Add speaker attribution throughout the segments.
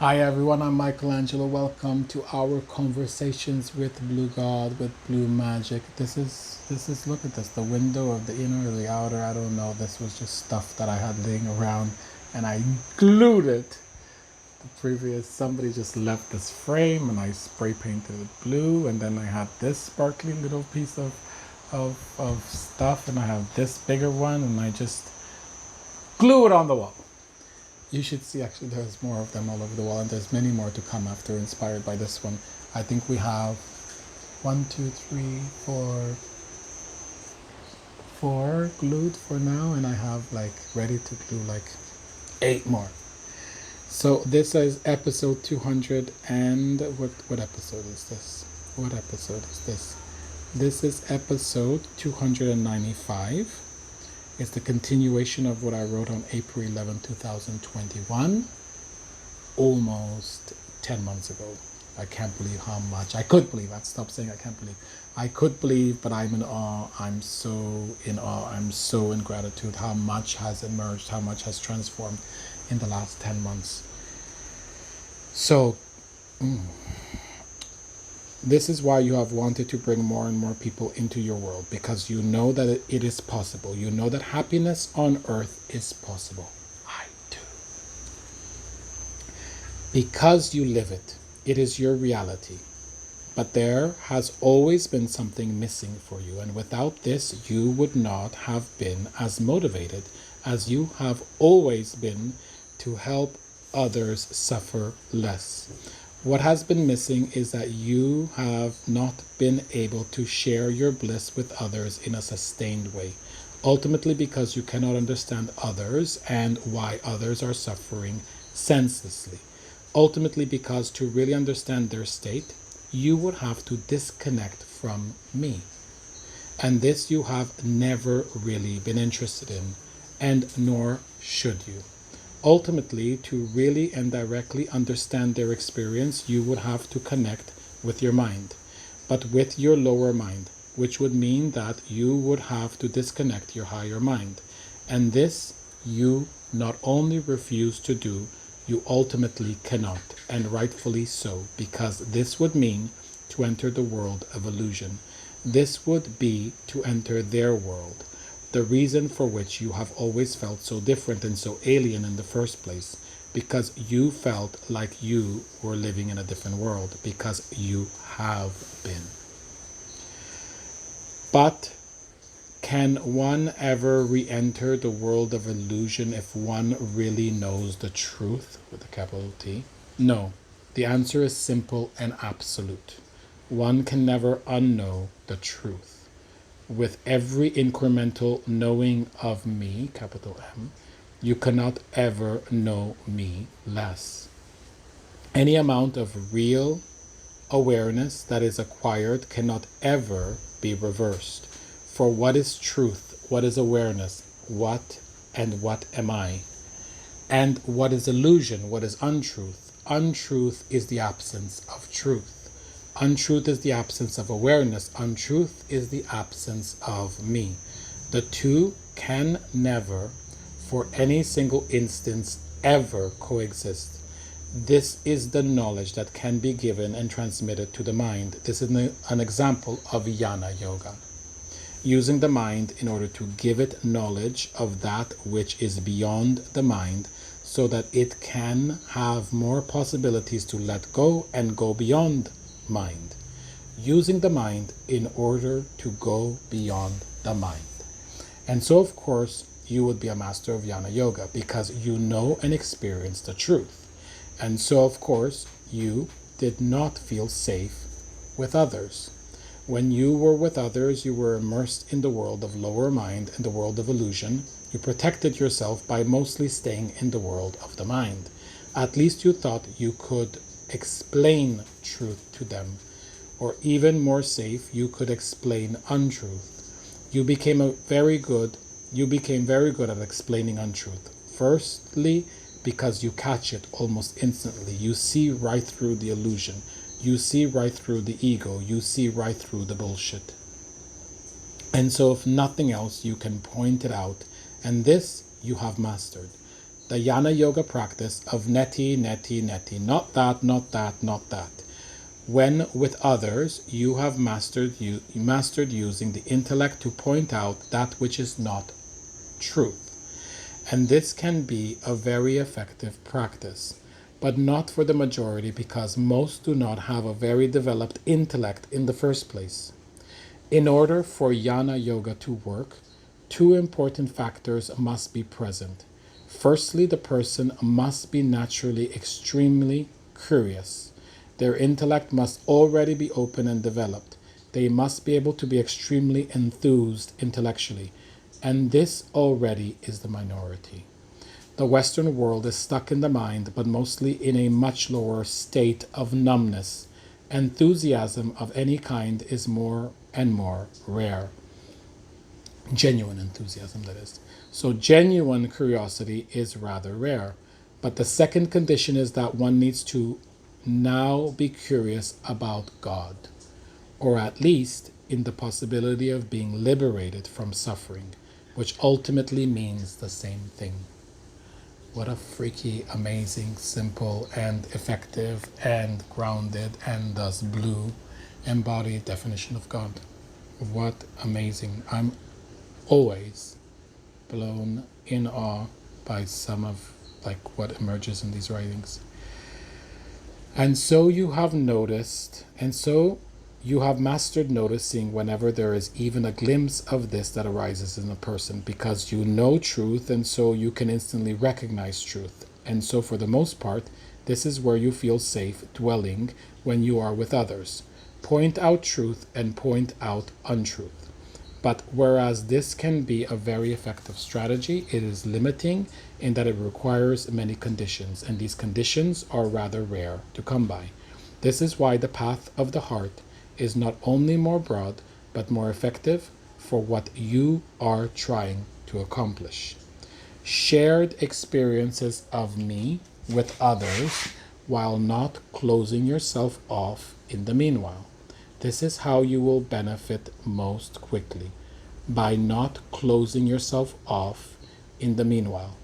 Speaker 1: Hi everyone, I'm Michelangelo. Welcome to our conversations with Blue God, with Blue Magic. This is look at this, the window of the inner or the outer, I don't know. This was just stuff that I had laying around and I glued it. The previous somebody just left this frame and I spray painted it blue, and then I had this sparkly little piece of stuff, and I have this bigger one, and I just glue it on the wall. You should see, actually, there's more of them all over the wall, and there's many more to come after, inspired by this one. I think we have one, two, three, four glued for now, and I have like ready to glue like 8 more. So this is episode 200, and what episode is this? What episode is this? This is episode 295. It's the continuation of what I wrote on April 11, 2021, almost 10 months ago. I can't believe how much. I could believe. I'd stop saying I can't believe. I could believe, but I'm in awe. I'm so in awe. I'm so in gratitude how much has emerged, how much has transformed in the last 10 months. So, this is why you have wanted to bring more and more people into your world, because you know that it is possible. You know that happiness on earth is possible. I do. Because you live it. It is your reality. But there has always been something missing for you, and without this, you would not have been as motivated as you have always been to help others suffer less. What has been missing is that you have not been able to share your bliss with others in a sustained way. Ultimately, because you cannot understand others and why others are suffering senselessly. Ultimately, because to really understand their state, you would have to disconnect from me. And this you have never really been interested in, and nor should you. Ultimately, to really and directly understand their experience, you would have to connect with your mind, but with your lower mind, which would mean that you would have to disconnect your higher mind. And this you not only refuse to do, you ultimately cannot, and rightfully so, because this would mean to enter the world of illusion. This would be to enter their world, the reason for which you have always felt so different and so alien in the first place, because you felt like you were living in a different world, because you have been. But can one ever re-enter the world of illusion if one really knows the truth, with a capital T? No. The answer is simple and absolute. One can never unknow the truth. With every incremental knowing of me, capital M, you cannot ever know me less. Any amount of real awareness that is acquired cannot ever be reversed. For what is truth? What is awareness? What and what am I? And what is illusion? What is untruth? Untruth is the absence of truth. Untruth is the absence of awareness. Untruth is the absence of me. The two can never, for any single instance, ever coexist. This is the knowledge that can be given and transmitted to the mind. This is an example of Jnana Yoga. Using the mind in order to give it knowledge of that which is beyond the mind, so that it can have more possibilities to let go and go beyond mind. Using the mind in order to go beyond the mind. And so, of course, you would be a master of Jnana Yoga, because you know and experience the truth. And so, of course, you did not feel safe with others. When you were with others, you were immersed in the world of lower mind and the world of illusion. You protected yourself by mostly staying in the world of the mind. At least you thought you could explain truth to them, or even more safe, you could explain untruth. You became very good at explaining untruth. Firstly, because you catch it almost instantly. You see right through the illusion. You see right through the ego. You see right through the bullshit. And so if nothing else, you can point it out. And this you have mastered. the Jnana Yoga practice of neti, neti, neti, not that, not that, not that. When with others, you have mastered using the intellect to point out that which is not truth. And this can be a very effective practice, but not for the majority because most do not have a very developed intellect in the first place. In order for Jnana Yoga to work, two important factors must be present. Firstly, the person must be naturally extremely curious. Their intellect must already be open and developed. They must be able to be extremely enthused intellectually, and this already is the minority. The Western world is stuck in the mind, but mostly in a much lower state of numbness. Enthusiasm of any kind is more and more rare. Genuine enthusiasm, that is. So genuine curiosity is rather rare. But the second condition is that one needs to now be curious about God, or at least in the possibility of being liberated from suffering, which ultimately means the same thing. What a freaky, amazing, simple, and effective, and grounded, and thus blue embodied definition of God. What amazing. I'm always blown in awe by some of what emerges in these writings. And so you have mastered noticing whenever there is even a glimpse of this that arises in a person, because you know truth, and so you can instantly recognize truth. And so for the most part, this is where you feel safe dwelling when you are with others. Point out truth and point out untruth. But whereas this can be a very effective strategy, it is limiting in that it requires many conditions, and these conditions are rather rare to come by. This is why the path of the heart is not only more broad, but more effective for what you are trying to accomplish. Shared experiences of me with others while not closing yourself off in the meanwhile. This is how you will benefit most quickly, by not closing yourself off in the meanwhile.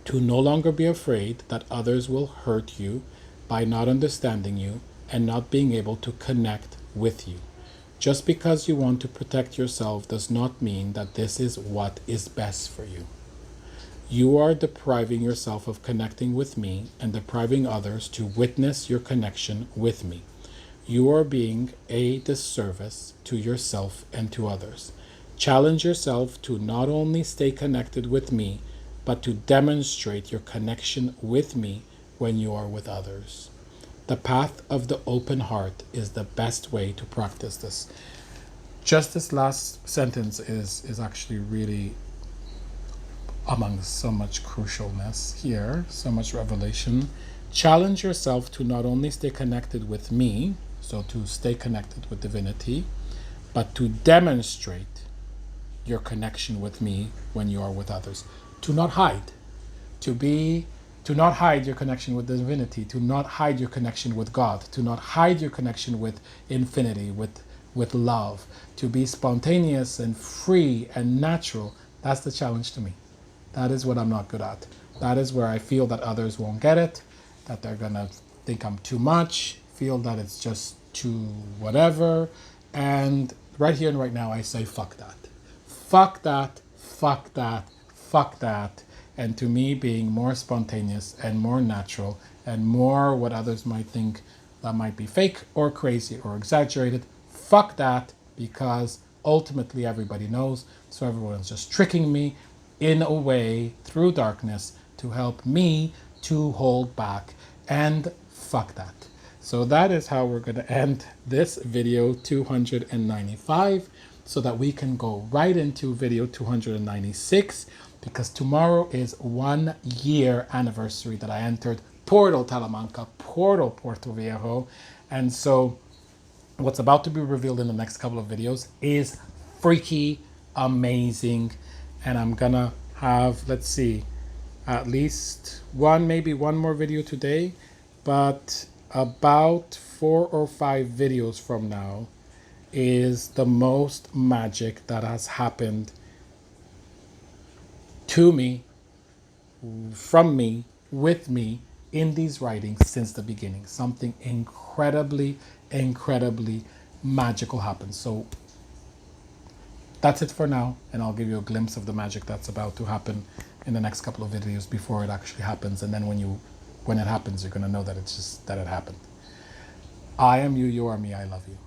Speaker 1: To no longer be afraid that others will hurt you by not understanding you and not being able to connect with you. Just because you want to protect yourself does not mean that this is what is best for you. You are depriving yourself of connecting with me and depriving others to witness your connection with me. You are being a disservice to yourself and to others. Challenge yourself to not only stay connected with me, but to demonstrate your connection with me when you are with others. The path of the open heart is the best way to practice this. Just this last sentence is actually really among so much crucialness here, so much revelation. Challenge yourself to not only stay connected with me, so to stay connected with divinity, but to demonstrate your connection with me when you are with others. To not hide, to not hide your connection with divinity, to not hide your connection with God, to not hide your connection with infinity, with love, to be spontaneous and free and natural. That's the challenge to me. That is what I'm not good at. That is where I feel that others won't get it, that they're gonna think I'm too much, feel that it's just too whatever. And right here and right now, I say, fuck that. Fuck that, fuck that, fuck that. And to me, being more spontaneous and more natural and more what others might think that might be fake or crazy or exaggerated, fuck that, because ultimately everybody knows. So everyone's just tricking me in a way through darkness to help me to hold back, and fuck that. So that is how we're going to end this video 295, so that we can go right into video 296, because tomorrow is 1 year anniversary that I entered Portal Talamanca, Portal Puerto Viejo. And so what's about to be revealed in the next couple of videos is freaky amazing. And I'm gonna have, let's see, at least maybe one more video today, but about 4 or 5 videos from now is the most magic that has happened to me from me, with me, in these writings since the beginning. Something incredibly, incredibly magical happens. So that's it for now, and I'll give you a glimpse of the magic that's about to happen in the next couple of videos before it actually happens. And then when it happens, you're gonna know that it's just that it happened. I am you, you are me, I love you.